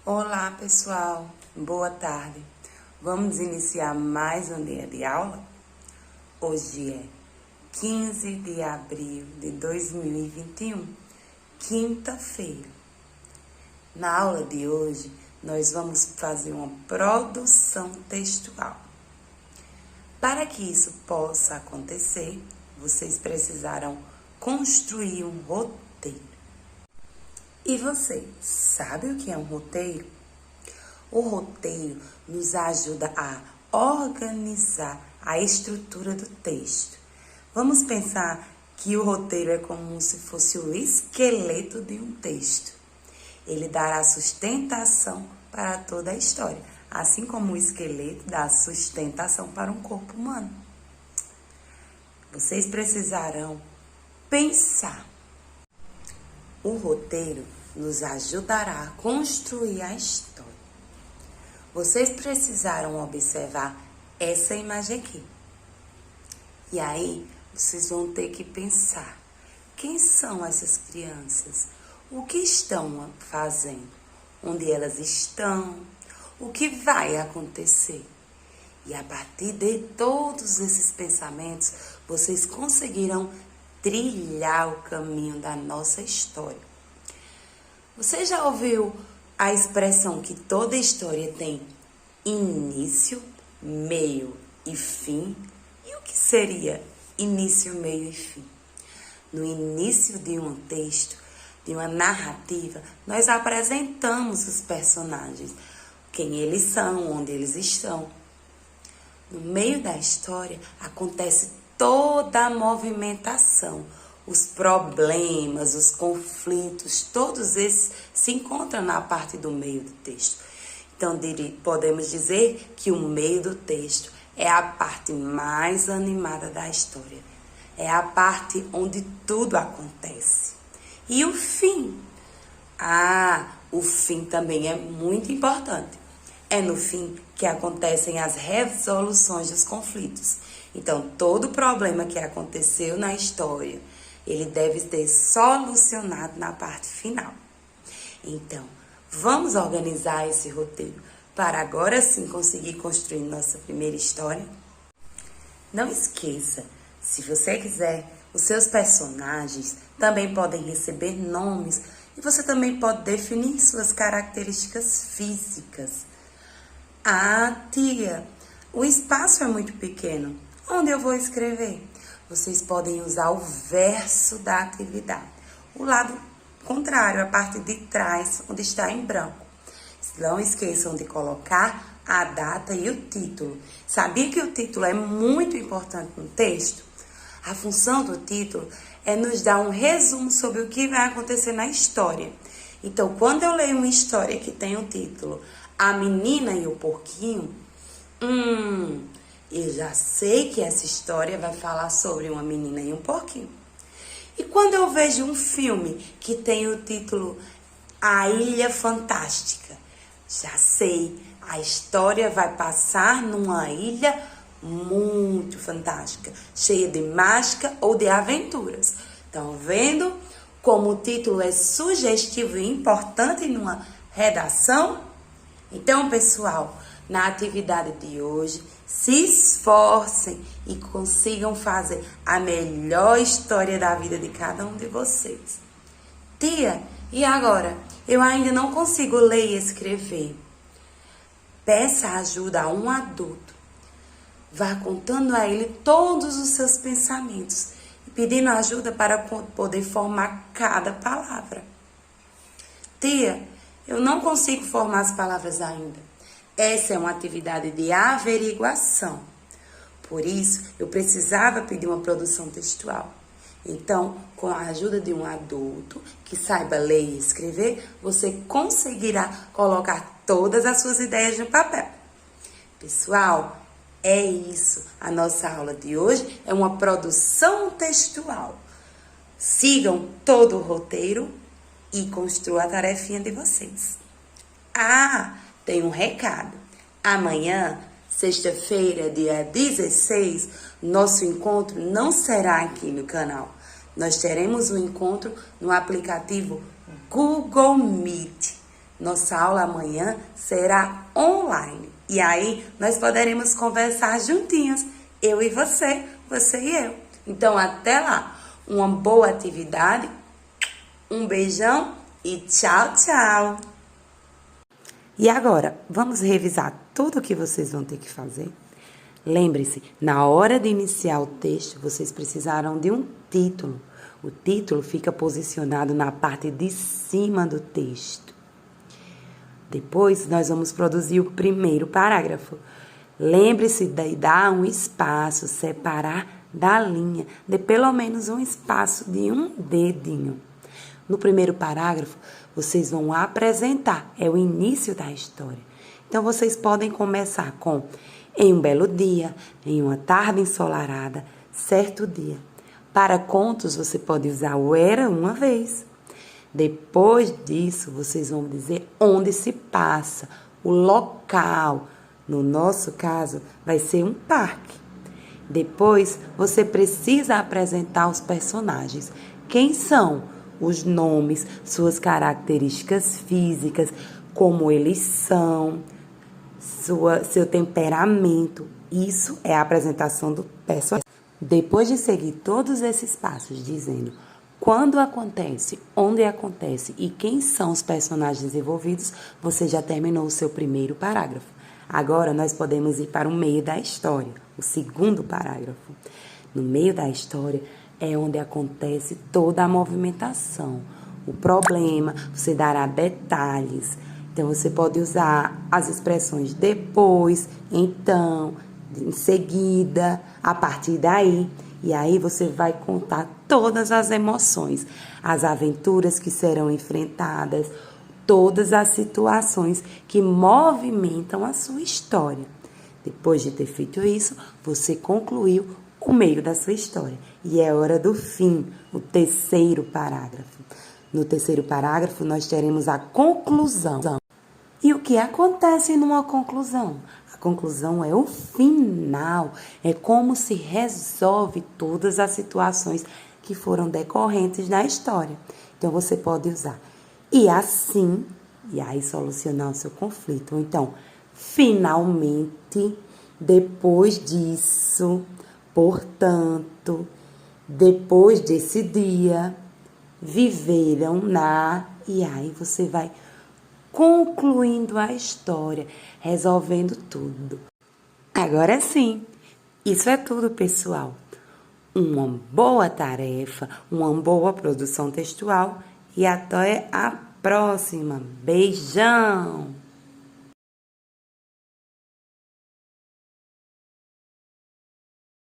Olá pessoal, boa tarde. Vamos iniciar mais um dia de aula? Hoje é 15 de abril de 2021, quinta-feira. Na aula de hoje, nós vamos fazer uma produção textual. Para que isso possa acontecer, vocês precisarão construir um roteiro. E você, sabe o que é um roteiro? O roteiro nos ajuda a organizar a estrutura do texto. Vamos pensar que o roteiro é como se fosse o esqueleto de um texto. Ele dará sustentação para toda a história, assim como o esqueleto dá sustentação para um corpo humano. Vocês precisarão pensar. O roteiro nos ajudará a construir a história. Vocês precisaram observar essa imagem aqui. E aí, vocês vão ter que pensar. Quem são essas crianças? O que estão fazendo? Onde elas estão? O que vai acontecer? E a partir de todos esses pensamentos, vocês conseguirão trilhar o caminho da nossa história. Você já ouviu a expressão que toda história tem início, meio e fim? E o que seria início, meio e fim? No início de um texto, de uma narrativa, nós apresentamos os personagens, quem eles são, onde eles estão. No meio da história acontece toda a movimentação, os problemas, os conflitos, todos esses se encontram na parte do meio do texto. Então, podemos dizer que o meio do texto é a parte mais animada da história. É a parte onde tudo acontece. E o fim? O fim também é muito importante. É no fim que acontecem as resoluções dos conflitos. Então, todo problema que aconteceu na história, ele deve ser solucionado na parte final. Então, vamos organizar esse roteiro para agora sim conseguir construir nossa primeira história? Não esqueça, se você quiser, os seus personagens também podem receber nomes e você também pode definir suas características físicas. Tia, o espaço é muito pequeno. Onde eu vou escrever? Vocês podem usar o verso da atividade. O lado contrário, a parte de trás, onde está em branco. Não esqueçam de colocar a data e o título. Sabia que o título é muito importante no texto? A função do título é nos dar um resumo sobre o que vai acontecer na história. Então, quando eu leio uma história que tem o título A Menina e o Porquinho, eu já sei que essa história vai falar sobre uma menina e um porquinho. E quando eu vejo um filme que tem o título A Ilha Fantástica, já sei, a história vai passar numa ilha muito fantástica, cheia de mágica ou de aventuras. Estão vendo como o título é sugestivo e importante numa redação? Então, pessoal, na atividade de hoje, se esforcem e consigam fazer a melhor história da vida de cada um de vocês. Tia, e agora? Eu ainda não consigo ler e escrever. Peça ajuda a um adulto. Vá contando a ele todos os seus pensamentos e pedindo ajuda para poder formar cada palavra. Tia, eu não consigo formar as palavras ainda. Essa é uma atividade de averiguação. Por isso, eu precisava pedir uma produção textual. Então, com a ajuda de um adulto que saiba ler e escrever, você conseguirá colocar todas as suas ideias no papel. Pessoal, é isso. A nossa aula de hoje é uma produção textual. Sigam todo o roteiro e construam a tarefinha de vocês. Tem um recado. Amanhã, sexta-feira, dia 16, nosso encontro não será aqui no canal. Nós teremos um encontro no aplicativo Google Meet. Nossa aula amanhã será online. E aí nós poderemos conversar juntinhos, eu e você e eu. Então até lá, uma boa atividade, um beijão e tchau, tchau. E agora, vamos revisar tudo o que vocês vão ter que fazer? Lembre-se, na hora de iniciar o texto, vocês precisaram de um título. O título fica posicionado na parte de cima do texto. Depois, nós vamos produzir o primeiro parágrafo. Lembre-se de dar um espaço, separar da linha, de pelo menos um espaço de um dedinho. No primeiro parágrafo, vocês vão apresentar, é o início da história. Então, vocês podem começar com: em um belo dia, em uma tarde ensolarada, certo dia. Para contos, você pode usar o era uma vez. Depois disso, vocês vão dizer onde se passa, o local. No nosso caso, vai ser um parque. Depois, você precisa apresentar os personagens. Quem são? Os nomes, suas características físicas, como eles são, seu temperamento. Isso é a apresentação do personagem. Depois de seguir todos esses passos, dizendo quando acontece, onde acontece e quem são os personagens envolvidos, você já terminou o seu primeiro parágrafo. Agora nós podemos ir para o meio da história, o segundo parágrafo. No meio da história é onde acontece toda a movimentação. O problema, você dará detalhes. Então, você pode usar as expressões depois, então, em seguida, a partir daí. E aí você vai contar todas as emoções, as aventuras que serão enfrentadas, todas as situações que movimentam a sua história. Depois de ter feito isso, você concluiu o meio da sua história. E é hora do fim, o terceiro parágrafo. No terceiro parágrafo, nós teremos a conclusão. E o que acontece numa conclusão? A conclusão é o final, é como se resolve todas as situações que foram decorrentes na história. Então, você pode usar e assim, e aí solucionar o seu conflito. Ou então, finalmente, depois disso, portanto, depois desse dia, viveram na... E aí você vai concluindo a história, resolvendo tudo. Agora sim, isso é tudo, pessoal. Uma boa tarefa, uma boa produção textual e até a próxima. Beijão!